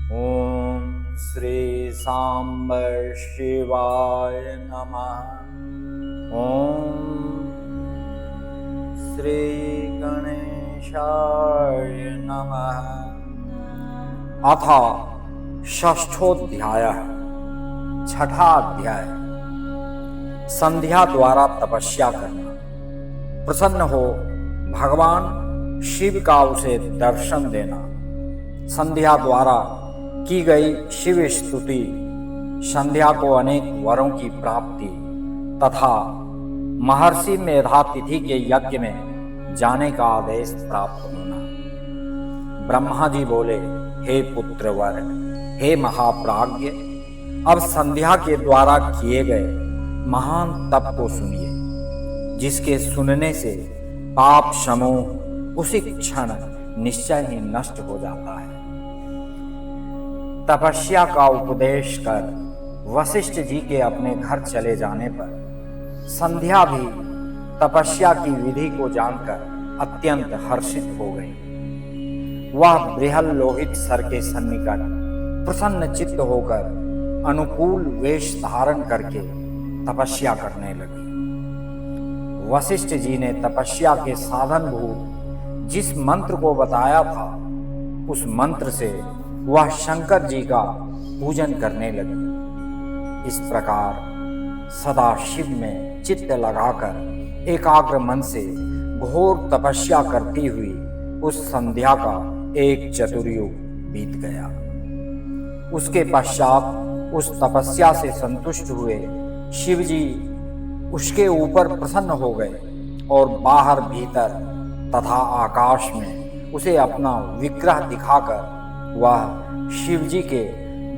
ओम श्री सांब शिवाय नमः। ओम श्री गणेशाय नमः। अथ षष्ठोऽध्यायः। छठा अध्याय। संध्या द्वारा तपस्या करना। प्रसन्न हो भगवान शिव का उसे दर्शन देना। संध्या द्वारा की गई शिव स्तुति, संध्या को अनेक वरों की प्राप्ति तथा महर्षि मेधातिथि के यज्ञ में जाने का आदेश प्राप्त होना। ब्रह्मा जी बोले, हे पुत्रवर, हे महाप्राज्ञ, अब संध्या के द्वारा किए गए महान तप को सुनिए, जिसके सुनने से पाप समूह उसी क्षण निश्चय ही नष्ट हो जाता है। तपस्या का उपदेश कर वशिष्ठ जी के अपने घर चले जाने पर संध्या भी तपस्या की विधि को जानकर अत्यंत हर्षित हो गई। वह बृहल लोहित सर के सन्निकट प्रसन्न चित्त होकर अनुकूल वेश धारण करके तपस्या करने लगी। वशिष्ठ जी ने तपस्या के साधनभूत जिस मंत्र को बताया था, उस मंत्र से वह शंकर जी का पूजन करने लगी। इस प्रकार सदा शिव में चित्त लगाकर एकाग्र मन से घोर तपस्या करती हुई उस संध्या का एक चतुर्युग बीत गया। उसके पश्चात उस तपस्या से संतुष्ट हुए शिव जी उसके ऊपर प्रसन्न हो गए और बाहर भीतर तथा आकाश में उसे अपना विग्रह दिखाकर वह शिव जी के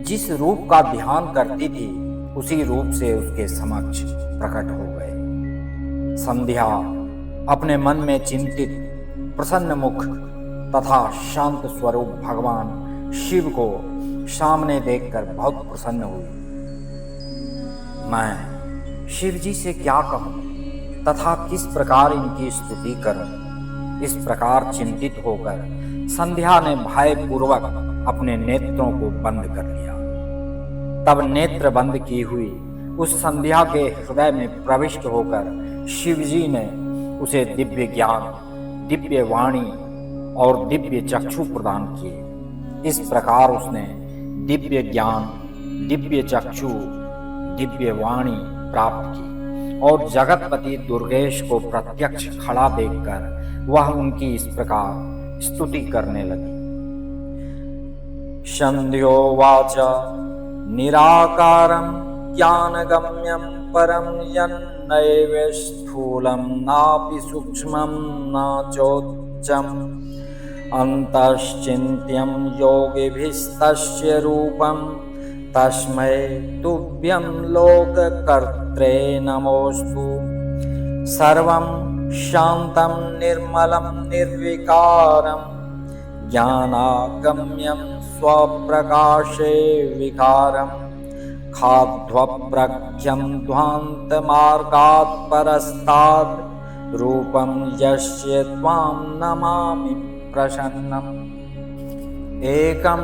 जिस रूप का ध्यान करती थी, उसी रूप से उसके समक्ष प्रकट हो गए। संध्या अपने मन में चिंतित प्रसन्न मुख तथा शांत स्वरूप भगवान शिव को सामने देखकर बहुत प्रसन्न हुई। मैं शिव जी से क्या कहूं तथा किस प्रकार इनकी स्तुति करूं, इस प्रकार चिंतित होकर संध्या ने भयपूर्वक अपने नेत्रों को बंद कर लिया। तब नेत्र बंद की हुई उस संध्या के हृदय में प्रविष्ट होकर शिवजी ने उसे दिव्य ज्ञान, दिव्य वाणी और दिव्य चक्षु प्रदान किए। इस प्रकार उसने दिव्य ज्ञान, दिव्य चक्षु, दिव्य वाणी प्राप्त की और जगतपति दुर्गेश को प्रत्यक्ष खड़ा देखकर वह उनकी इस प्रकार स्तुति करने लगी। संध्योवाच निराकारं ज्ञानगम्यं परं यन्नैव स्थूलं नापि सूक्ष्मं न चोच्चम् अन्तश्चिन्त्यं योगिभिस्तस्य रूपं तस्मै तुभ्यं लोककर्त्रे नमोऽस्तु। सर्वं शान्तं निर्मलं निर्विकारं ज्ञानागम्यं स्वप्रकाशे विकारं खाध्वप्रख्यं ध्वान्तमार्गात् परस्तात् रूपं यस्य त्वां नमामि प्रसन्नम्। एकं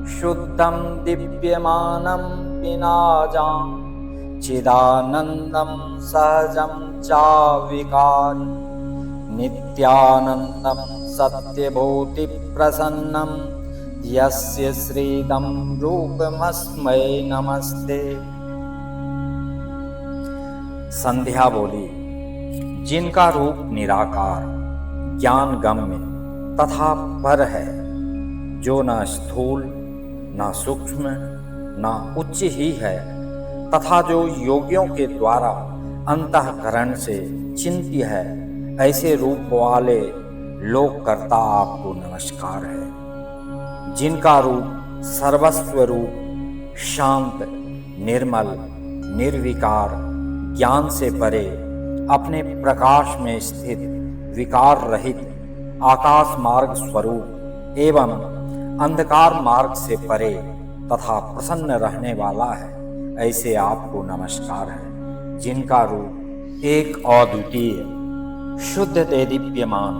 शुद्धं दिव्यमानं विनाजां चिदानन्दं सहजं चाविकारं नित्यानन्दं सत्यभूतिप्रसन्नं यस्य श्रीदं रूपमस्मै नमस्ते। संध्या बोली, जिनका रूप निराकार, ज्ञान गम्य तथा पर है, जो न स्थूल न सूक्ष्म न उच्च ही है तथा जो योगियों के द्वारा अंतःकरण से चिंत्य है, ऐसे रूप वाले लोक कर्ता आपको नमस्कार है। जिनका रूप सर्वस्व रूप, शांत, निर्मल, निर्विकार, ज्ञान से परे, अपने प्रकाश में स्थित, विकार रहित, आकाश मार्ग स्वरूप एवं अंधकार मार्ग से परे तथा प्रसन्न रहने वाला है, ऐसे आपको नमस्कार है। जिनका रूप एक अद्वितीय, शुद्ध देदीप्यमान,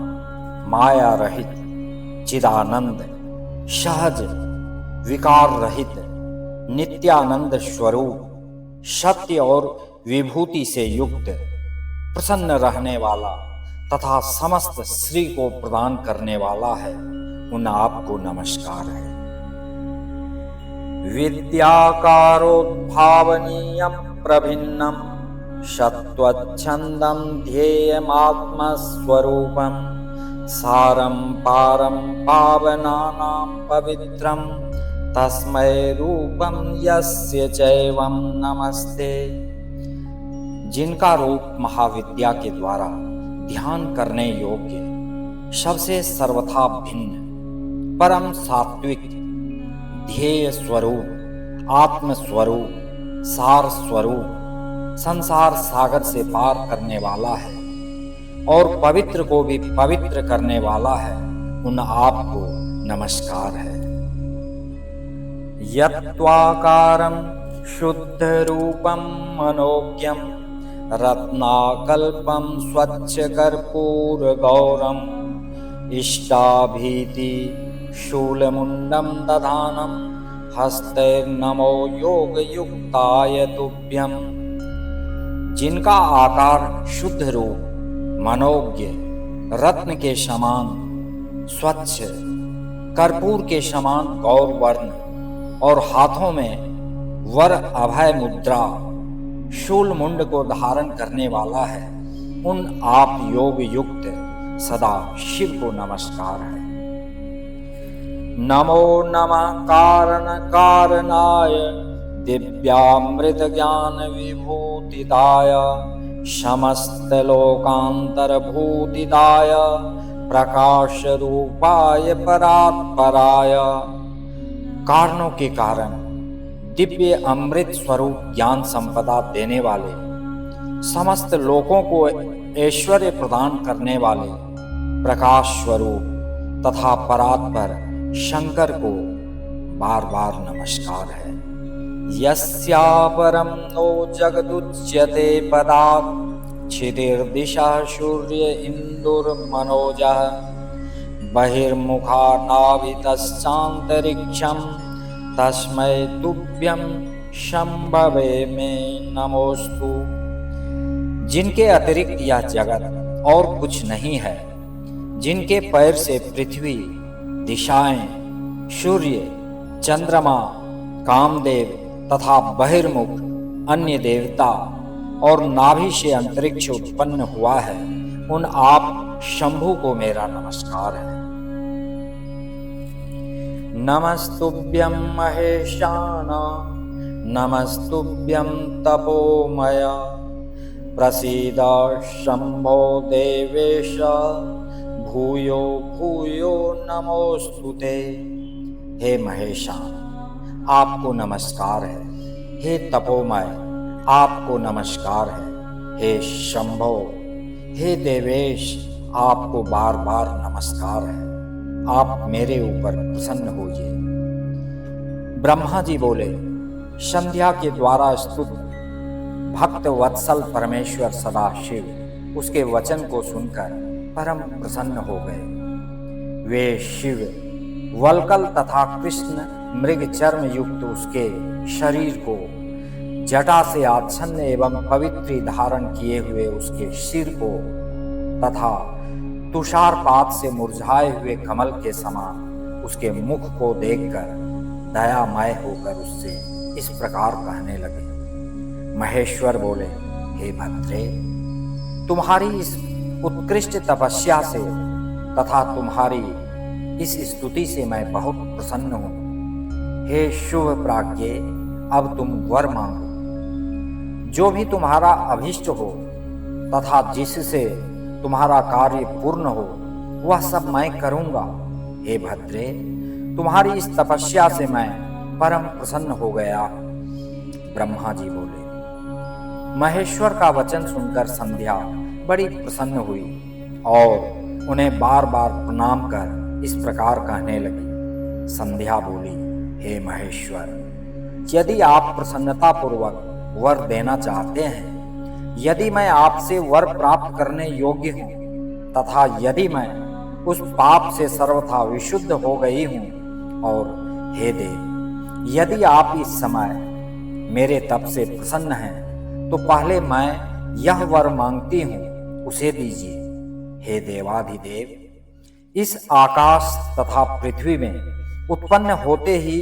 माया रहित, चिदानंद, सहज विकार रहित नित्यानंद स्वरूप, सत्य और विभूति से युक्त, प्रसन्न रहने वाला तथा समस्त श्री को प्रदान करने वाला है, उन आपको नमस्कार है। विद्याकारोद्भावनीयं प्रभिन्नं सत्त्वच्छन्दं ध्येयमात्मस्वरूपं सारं पारं पावनानां पवित्रं तस्मै रूपं यस्य चैवं नमस्ते। जिनका रूप महाविद्या के द्वारा ध्यान करने योग्य, सबसे सर्वथा भिन्न, परम सात्विक, ध्येय स्वरूप, आत्म स्वरूप, सार स्वरूप, संसार सागर से पार करने वाला है और पवित्र को भी पवित्र करने वाला है, उन आपको नमस्कार है। यत्त्वाकारं शुद्ध रूपं मनोज्ञं रत्नाकल्पं स्वच्छ कर्पूर गौरम इष्टाभीति शूलमुंडम दधानम हस्तैर्नमो योग युक्ताय तुभ्यं। जिनका आकार शुद्ध रूप, मनोज्ञ, रत्न के समान स्वच्छ, कर्पूर के समान गौर वर्ण और हाथों में वर अभय मुद्रा शूल मुंड को धारण करने वाला है, उन आप योग युक्त सदा शिव को नमस्कार है। नमो नमः कारण कारणाय दिव्यामृत ज्ञान विभूतिदाय समस्त लोकांतर भूतिदाय प्रकाश रूपाय परात्पराय। कारणों के कारण दिव्य अमृत स्वरूप ज्ञान संपदा देने वाले, समस्त लोकों को ऐश्वर्य प्रदान करने वाले प्रकाश स्वरूप तथा परात्पर शंकर को बार बार नमस्कार है। यस्यापरं नो जगदुच्यते पदात् क्षितिर्दिशा सूर्य इंदुर्मनोजः बहिर्मुखा नाभितश्चान्तरिक्षं तस्मै तुभ्यं शंभवे में नमोस्तु। जिनके अतिरिक्त यह जगत और कुछ नहीं है, जिनके पैर से पृथ्वी, दिशाएं, सूर्य, चंद्रमा, कामदेव तथा बहिर्मुख अन्य देवता और नाभि से अंतरिक्ष उत्पन्न हुआ है, उन आप शंभु को मेरा नमस्कार है। नमस्तुभ्यं महेशान नमस्तुभ्यं तपोमय प्रसीद शंभो देवेश भूयो भूयो नमोस्तुते। हे महेशान, आपको नमस्कार है। हे तपोमय, आपको नमस्कार है। हे शंभो, हे देवेश, आपको बार बार नमस्कार है। आप मेरे ऊपर प्रसन्न होइए। ब्रह्मा जी बोले, संध्या के द्वारा स्तुत भक्त वत्सल परमेश्वर सदाशिव उसके वचन को सुनकर परम प्रसन्न हो गए। वे शिव वल्कल तथा कृष्ण मृग चर्म युक्त उसके शरीर को जटा से आच्छन्न एवं पवित्र धारण किए हुए उसके सिर को तथा तुषारपात से मुरझाए हुए कमल के समान उसके मुख को देखकर दयामय होकर उससे इस प्रकार कहने लगे। महेश्वर बोले, हे भद्रे, तुम्हारी इस उत्कृष्ट तपस्या से तथा तुम्हारी इस स्तुति से मैं बहुत प्रसन्न हूँ। हे शुभ प्राज्ञ, अब तुम वर मांगो। जो भी तुम्हारा अभिष्ट हो तथा जिससे तुम्हारा कार्य पूर्ण हो, वह सब मैं करूँगा। हे भद्रे, तुम्हारी इस तपस्या से मैं परम प्रसन्न हो गया। ब्रह्मा जी बोले। महेश्वर का वचन सुनकर संध्या बड़ी प्रसन्न हुई और उन्हें बार बार प्रणाम कर इस प्रकार कहने लगी। संध्या बोली, हे महेश्वर, यदि आप प्रसन्नतापूर्वक वर देना चाहते हैं, यदि मैं आपसे वर प्राप्त करने योग्य हूँ तथा यदि मैं उस पाप से सर्वथा विशुद्ध हो गई हूँ, और हे देव, यदि आप इस समय मेरे तप से प्रसन्न हैं तो पहले मैं यह वर मांगती हूं, उसे दीजिए। हे देवाधिदेव, इस आकाश तथा पृथ्वी में उत्पन्न होते ही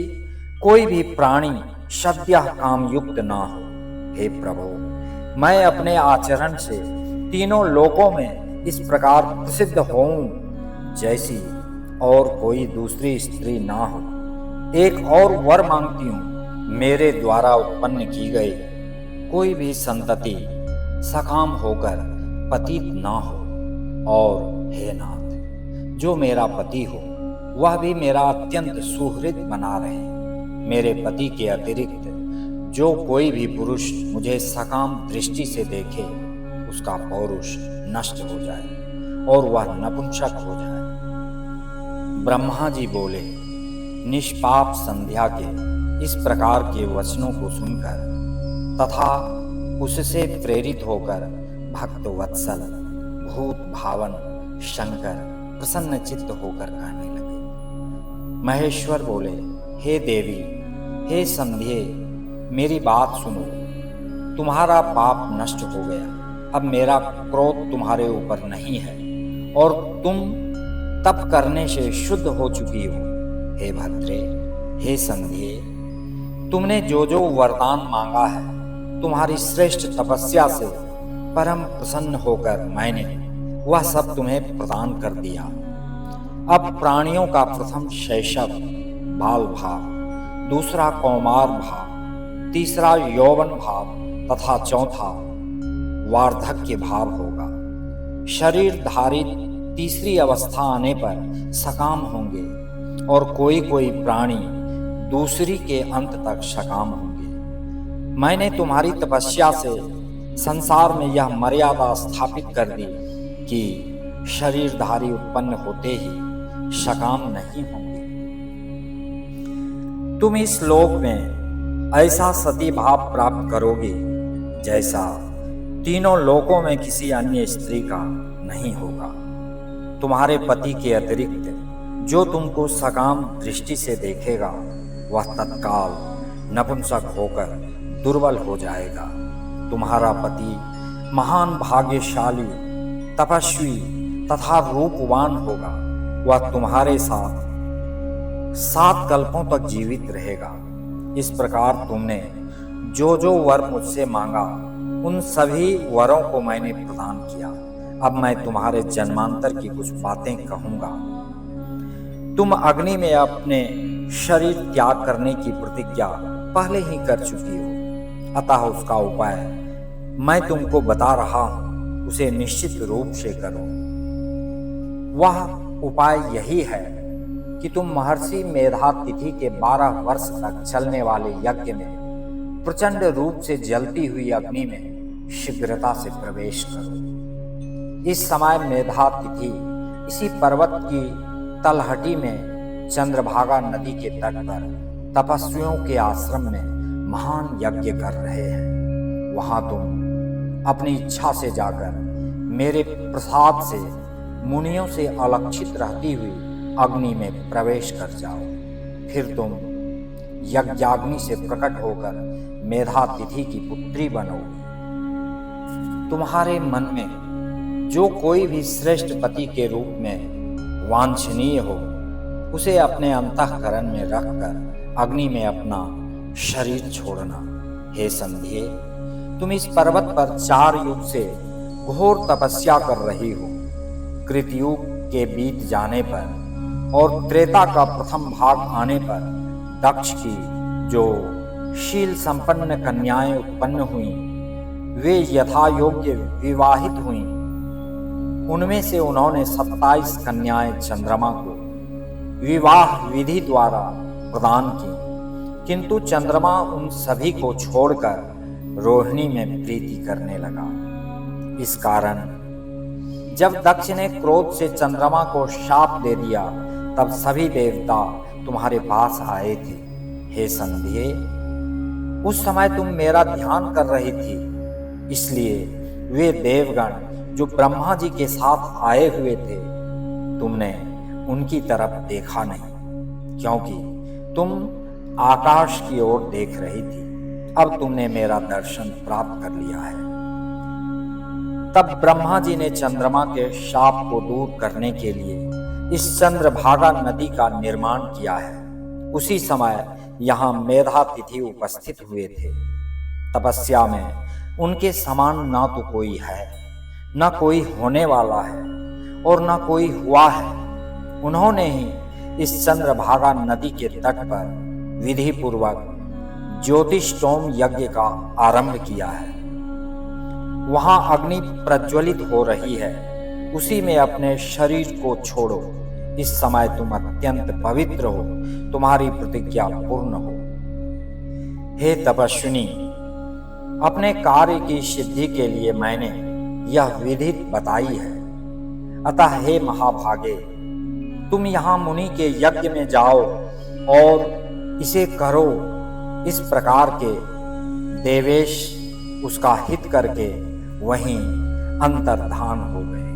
कोई भी प्राणी सद्यः कामयुक्त ना हो। हे प्रभु, मैं अपने आचरण से तीनों लोकों में इस प्रकार प्रसिद्ध होऊं जैसी और कोई दूसरी स्त्री ना हो। एक और वर मांगती हूं, मेरे द्वारा उत्पन्न की गई कोई भी संतति सकाम होकर पतित ना हो। और हे नाथ, जो मेरा पति हो वह भी मेरा अत्यंत सुहृद बना रहे। मेरे पति के अतिरिक्त जो कोई भी पुरुष मुझे सकाम दृष्टि से देखे, उसका पौरुष नष्ट हो जाए और वह नपुंसक हो जाए। ब्रह्मा जी बोले, निष्पाप संध्या के इस प्रकार के वचनों को सुनकर तथा उससे प्रेरित होकर भक्त वत्सल भूत भावन शंकर प्रसन्न चित्त होकर कहने लगे। महेश्वर बोले, हे देवी, हे संध्ये, मेरी बात सुनो। तुम्हारा पाप नष्ट हो गया। अब मेरा क्रोध तुम्हारे ऊपर नहीं है और तुम तप करने से शुद्ध हो चुकी हो। हे भद्रे, हे संध्ये, तुमने जो जो वरदान मांगा है, तुम्हारी श्रेष्ठ तपस्या से परम प्रसन्न होकर मैंने वह सब तुम्हें प्रदान कर दिया। अब प्राणियों का प्रथम शैशव बाल भाव, दूसरा कौमार भाव, तीसरा यौवन भाव तथा चौथा वार्धक्य भाव होगा। शरीर धारित तीसरी अवस्था आने पर सकाम होंगे और कोई कोई प्राणी दूसरी के अंत तक सकाम होंगे। मैंने तुम्हारी तपस्या से संसार में यह मर्यादा स्थापित कर दी कि शरीरधारी उत्पन्न होते ही सकाम नहीं होंगे। तुम इस लोक में ऐसा सती भाव प्राप्त करोगे जैसा तीनों लोकों में किसी अन्य स्त्री का नहीं होगा। तुम्हारे पति के अतिरिक्त जो तुमको सकाम दृष्टि से देखेगा वह तत्काल नपुंसक होकर दुर्बल हो जाएगा। तुम्हारा पति महान भाग्यशाली तपस्वी तथा रूपवान होगा। वह तुम्हारे साथ 7 कल्पों तक जीवित रहेगा। इस प्रकार तुमने जो जो वर मुझसे मांगा उन सभी वरों को मैंने प्रदान किया। अब मैं तुम्हारे जन्मांतर की कुछ बातें कहूंगा। तुम अग्नि में अपने शरीर त्याग करने की प्रतिज्ञा पहले ही कर चुकी हो, अतः उसका उपाय मैं तुमको बता रहा हूं, उसे निश्चित रूप से करो। वह उपाय यही है कि तुम महर्षि मेधातिथि के 12 वर्ष तक चलने वाले यज्ञ में प्रचंड रूप से जलती हुई अग्नि में शीघ्रता से प्रवेश करो। इस समय मेधातिथि इसी पर्वत की तलहटी में चंद्रभागा नदी के तट पर तपस्वियों के आश्रम में महान यज्ञ कर रहे हैं। वहां तुम अपनी इच्छा से जाकर मेरे प्रसाद से मुनियों से अलक्षित रहती हुई अग्नि में प्रवेश कर जाओ। फिर तुम यज्ञाग्नि से प्रकट होकर मेधातिथि की पुत्री बनो। तुम्हारे मन में जो कोई भी श्रेष्ठ पति के रूप में वांछनीय हो, उसे अपने अंतःकरण में रखकर अग्नि में अपना शरीर छोड़ना। हे संध्ये, तुम इस पर्वत पर 4 युग से घोर तपस्या कर रही हो। कृतयुग के बीत जाने पर और त्रेता का प्रथम भाग आने पर दक्ष की जो शील संपन्न कन्याएं उत्पन्न हुई, वे यथा योग्य विवाहित हुई। उनमें से उन्होंने 27 कन्याएं चंद्रमा को विवाह विधि द्वारा प्रदान की, किंतु चंद्रमा उन सभी को छोड़कर रोहिणी में प्रीति करने लगा। इस कारण जब दक्ष ने क्रोध से चंद्रमा को शाप दे दिया, तब सभी देवता तुम्हारे पास आए थे। हे संध्ये, उस समय तुम मेरा ध्यान कर रही थी, इसलिए वे देवगण जो ब्रह्मा जी के साथ आए हुए थे, तुमने उनकी तरफ देखा नहीं, क्योंकि तुम आकाश की ओर देख रही थी। अब तुमने मेरा दर्शन प्राप्त कर लिया है। तब ब्रह्मा जी ने चंद्रमा के शाप को दूर करने के लिए इस चंद्रभागा नदी का निर्माण किया है। उसी समय यहाँ मेधातिथि उपस्थित हुए थे। तपस्या में उनके समान ना तो कोई है, न कोई होने वाला है और न कोई हुआ है। उन्होंने ही इस चंद्रभागा नदी के तट पर विधि पूर्वक ज्योतिष्टोम यज्ञ का आरंभ किया है। वहां अग्नि प्रज्वलित हो रही है, उसी में अपने शरीर को छोड़ो। इस समय तुम अत्यंत पवित्र हो, तुम्हारी प्रतिज्ञा पूर्ण हो। हे तपस्विनी, अपने कार्य की सिद्धि के लिए मैंने यह विधि बताई है। अतः हे महाभागे, तुम यहाँ मुनि के यज्ञ में जाओ और इसे करो। इस प्रकार के देवेश उसका हित करके वहीं अंतर्धान हो गए।